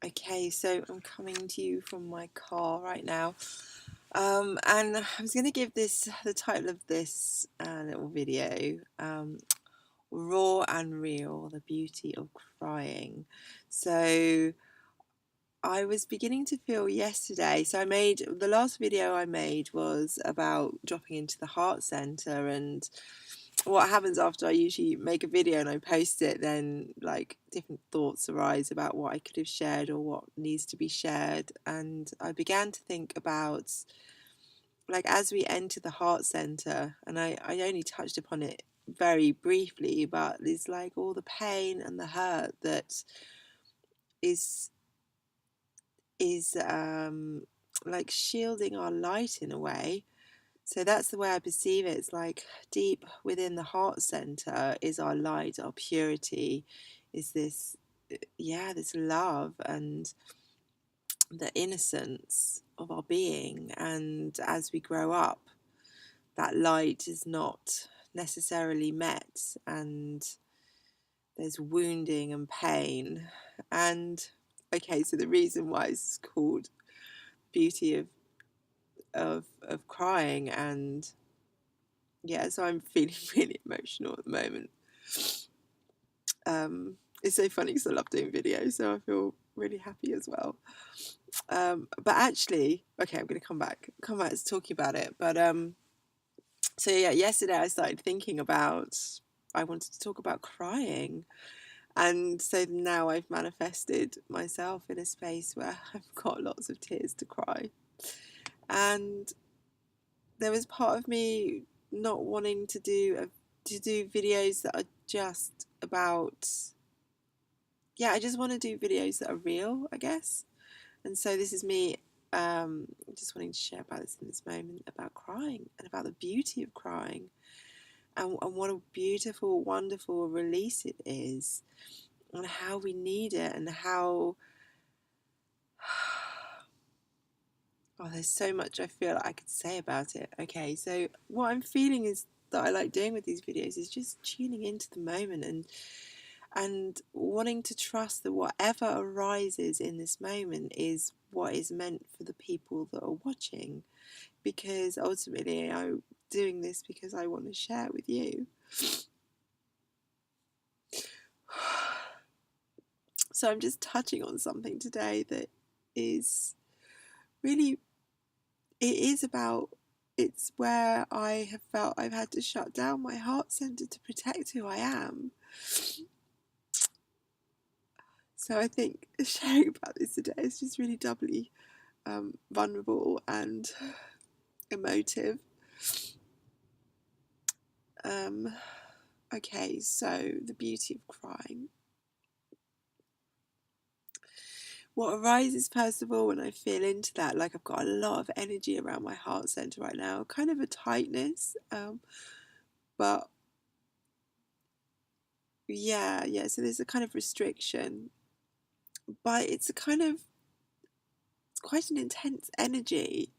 Okay, so I'm coming to you from my car right now. And I was going to give this the title of this little video, Raw and Real, the Beauty of Crying. So I was beginning to feel yesterday. So the last video I made was about dropping into the heart center, and what happens after I usually make a video and I post it, then like different thoughts arise about what I could have shared or what needs to be shared. And I began to think about, like, as we enter the heart center, and I only touched upon it very briefly, but it's like all the pain and the hurt that is is like shielding our light in a way. So that's the way I perceive it. It's like deep within the heart center is our light, our purity, is this, yeah, this love and the innocence of our being. And as we grow up, that light is not necessarily met, and there's wounding and pain. And okay, so the reason why it's called Beauty of Crying, and yeah, so I'm feeling really emotional at the moment. It's so funny because I love doing videos, so I feel really happy as well. But actually, okay, I'm going to come back to talking about it. But so yeah, yesterday I started thinking about, I wanted to talk about crying, and so now I've manifested myself in a space where I've got lots of tears to cry, and there was part of me not wanting to do videos that are just about, yeah, I just want to do videos that are real, I guess. And so this is me just wanting to share about this in this moment, about crying and about the beauty of crying, and what a beautiful, wonderful release it is, and how we need it, and how, oh, there's so much I feel like I could say about it. Okay, so what I'm feeling is that I like doing with these videos is just tuning into the moment, and wanting to trust that whatever arises in this moment is what is meant for the people that are watching, because ultimately I'm doing this because I want to share it with you. So I'm just touching on something today that is really, it is about, it's where I have felt I've had to shut down my heart center to protect who I am. So I think sharing about this today is just really doubly vulnerable and emotive. Um, okay, so the beauty of crying. What arises, first of all, when I feel into that, like I've got a lot of energy around my heart center right now, kind of a tightness, but yeah, so there's a kind of restriction, but it's a kind of, it's quite an intense energy.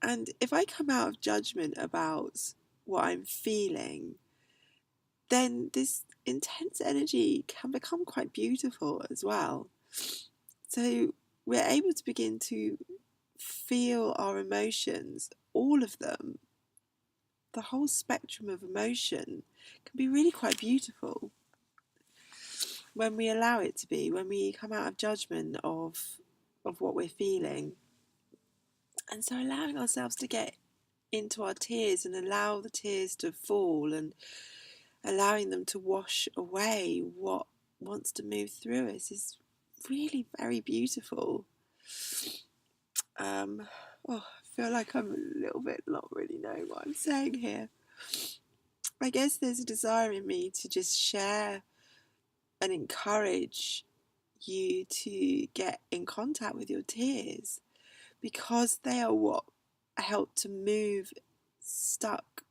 And if I come out of judgment about what I'm feeling, then this intense energy can become quite beautiful as well. So we're able to begin to feel our emotions, all of them, the whole spectrum of emotion can be really quite beautiful when we allow it to be, when we come out of judgment of what we're feeling. And so allowing ourselves to get into our tears and allow the tears to fall, and allowing them to wash away what wants to move through us, is really very beautiful. Oh, I feel like I'm a little bit not really knowing what I'm saying here. I guess there's a desire in me to just share and encourage you to get in contact with your tears, because they are what help to move stuck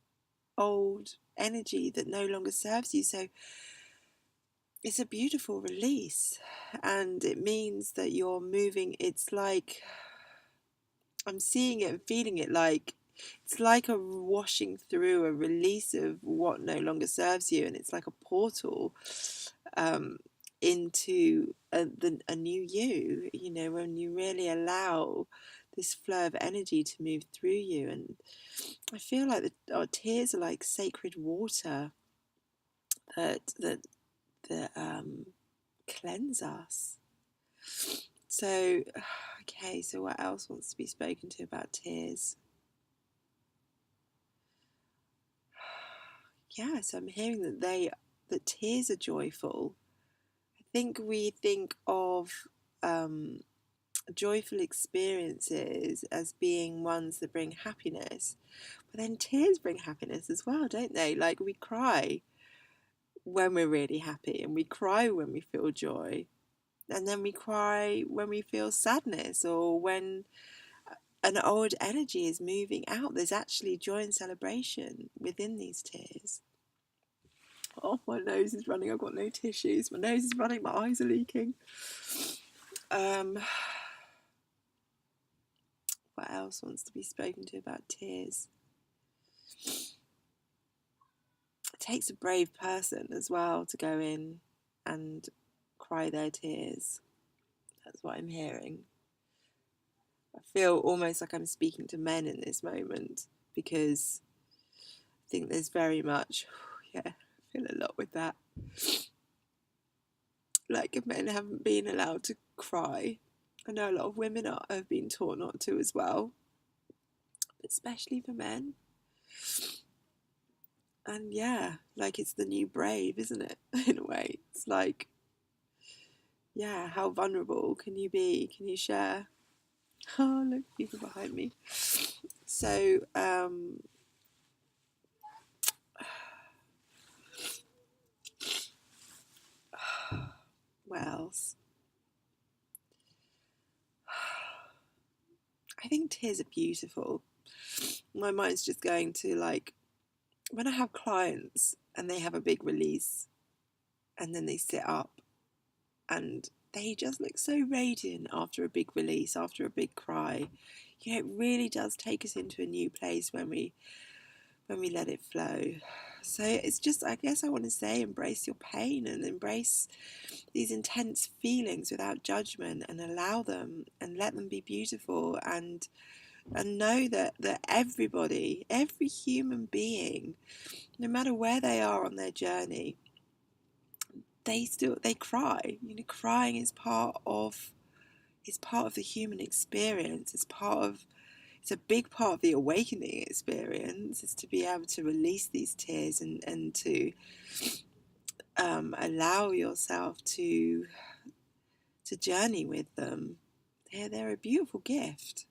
old energy that no longer serves you. So it's a beautiful release, and it means that you're moving. It's like, I'm seeing it and feeling it like, it's like a washing through, a release of what no longer serves you, and it's like a portal. Um, into a new you, when you really allow this flow of energy to move through you. And I feel like our tears are like sacred water that cleanse us. So, okay, so what else wants to be spoken to about tears? Yeah, so I'm hearing that tears are joyful. I think we think of joyful experiences as being ones that bring happiness, but then tears bring happiness as well, don't they? Like, we cry when we're really happy, and we cry when we feel joy, and then we cry when we feel sadness, or when an old energy is moving out. There's actually joy and celebration within these tears. Oh, my nose is running. I've got no tissues. My nose is running. My eyes are leaking. What else wants to be spoken to about tears? It takes a brave person as well to go in and cry their tears. That's what I'm hearing. I feel almost like I'm speaking to men in this moment, because I think there's very much, yeah, I feel a lot with that. Like, if men haven't been allowed to cry, I know a lot of women have been taught not to as well, but especially for men. And yeah, like, it's the new brave, isn't it? In a way, it's like, yeah, how vulnerable can you be? Can you share? Oh, look, people behind me. So, what else? I think tears are beautiful. My mind's just going to, like, when I have clients and they have a big release and then they sit up and they just look so radiant after a big release, after a big cry. It really does take us into a new place when we let it flow. So it's just, I guess I want to say, embrace your pain and embrace these intense feelings without judgment, and allow them and let them be beautiful, and know that everybody, every human being, no matter where they are on their journey, they cry. Crying is part of the human experience. It's a big part of the awakening experience, is to be able to release these tears, and to allow yourself to journey with them. They're a beautiful gift.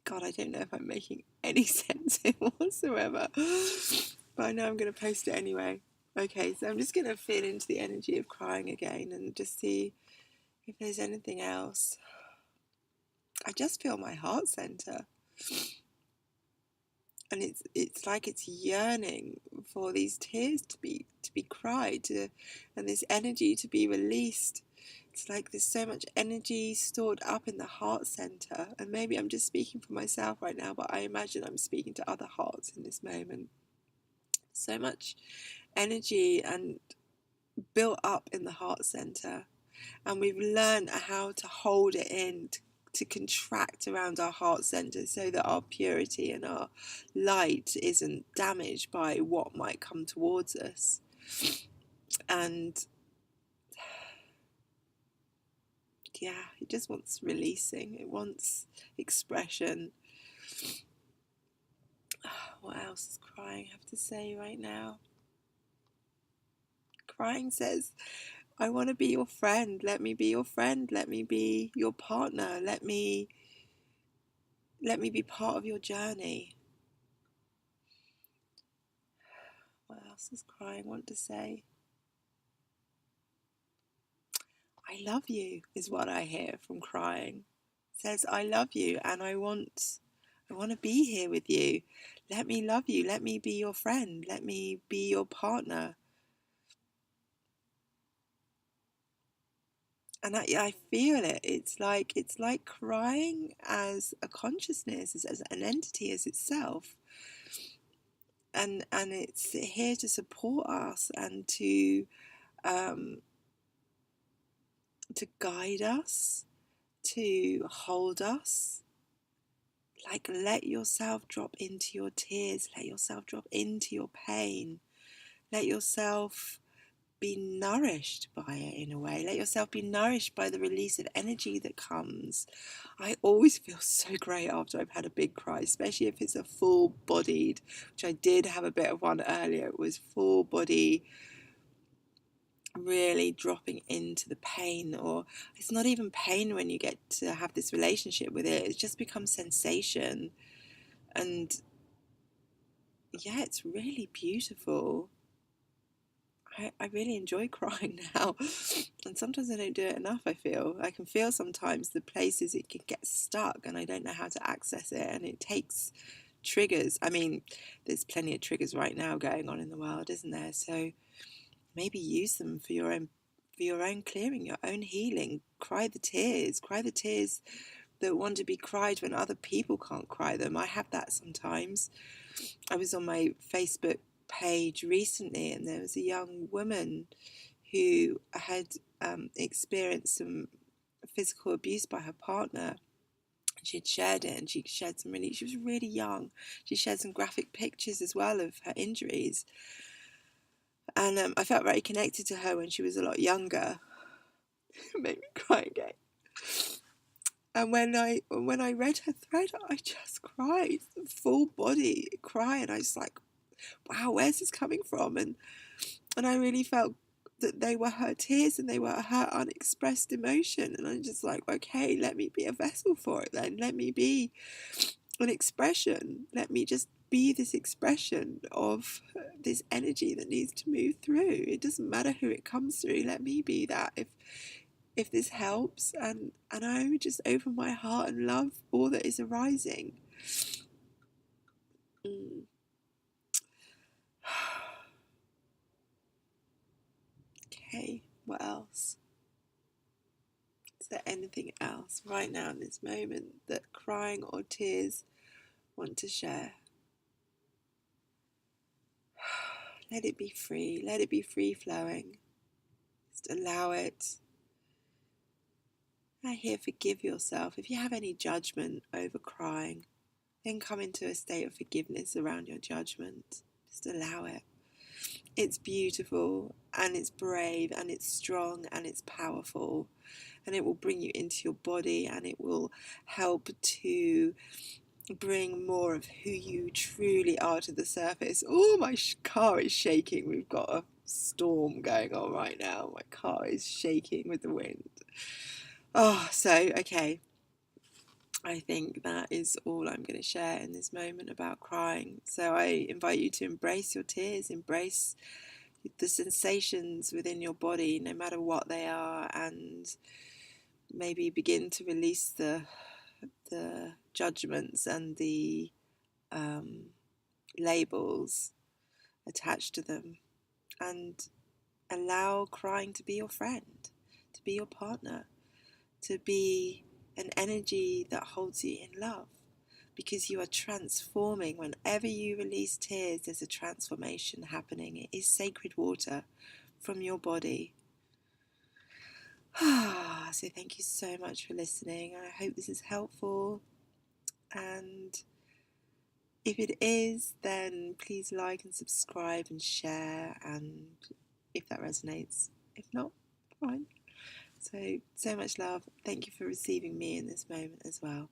God, I don't know if I'm making any sense whatsoever, but I know I'm going to post it anyway. Okay, so I'm just going to feel into the energy of crying again and just see if there's anything else. I just feel my heart center, and it's like it's yearning for these tears to be cried, and this energy to be released. It's like there's so much energy stored up in the heart center, and maybe I'm just speaking for myself right now, but I imagine I'm speaking to other hearts in this moment. So much energy and built up in the heart center, and we've learned how to hold it in, to contract around our heart center, so that our purity and our light isn't damaged by what might come towards us. And yeah, it just wants releasing. It wants expression. What else does crying have to say right now? Crying says, I want to be your friend. Let me be your friend. Let me be your partner. Let me be part of your journey. What else does crying want to say? I love you is what I hear from crying. It says, I love you, and I want to be here with you. Let me love you. Let me be your friend. Let me be your partner. And I feel it. It's like crying as a consciousness, as an entity, as itself. And it's here to support us, and to to guide us, to hold us. Like, let yourself drop into your tears, let yourself drop into your pain, let yourself be nourished by it in a way. Let yourself be nourished by the release of energy that comes. I always feel so great after I've had a big cry, especially if it's a full bodied, which I did have a bit of one earlier. It was full body, really dropping into the pain, or it's not even pain when you get to have this relationship with it. It just becomes sensation. And yeah, it's really beautiful. I really enjoy crying now. And sometimes I don't do it enough, I feel. I can feel sometimes the places it can get stuck and I don't know how to access it. And it takes triggers. I mean, there's plenty of triggers right now going on in the world, isn't there? So maybe use them for your own clearing, your own healing. Cry the tears that want to be cried when other people can't cry them. I have that sometimes. I was on my Facebook page recently and there was a young woman who had experienced some physical abuse by her partner. She had shared it, and she was really young. She shared some graphic pictures as well of her injuries. And I felt very connected to her when she was a lot younger. It made me cry again. And when I read her thread, I just cried, full body cry, and I was like, wow, where's this coming from? And I really felt that they were her tears and they were her unexpressed emotion. And I'm just like, okay, let me be a vessel for it then. Let me be an expression. Let me just be this expression of this energy that needs to move through. It doesn't matter who it comes through. Let me be that. If this helps, and I would just open my heart and love all that is arising. Okay, what else? Is there anything else right now in this moment that crying or tears want to share? Let it be free. Let it be free flowing. Just allow it. I hear forgive yourself. If you have any judgment over crying, then come into a state of forgiveness around your judgment. Just allow it. It's beautiful and it's brave and it's strong and it's powerful, and it will bring you into your body and it will help to bring more of who you truly are to the surface. Oh, my car is shaking. We've got a storm going on right now. My car is shaking with the wind. Oh, so, okay. I think that is all I'm going to share in this moment about crying. So I invite you to embrace your tears, embrace the sensations within your body, no matter what they are, and maybe begin to release the judgments and the labels attached to them, and allow crying to be your friend, to be your partner, to be an energy that holds you in love, because you are transforming. Whenever you release tears, there's a transformation happening. It is sacred water from your body. So thank you so much for listening. I hope this is helpful, and if it is, then please like and subscribe and share, and if that resonates. If not, fine. So much love. Thank you for receiving me in this moment as well.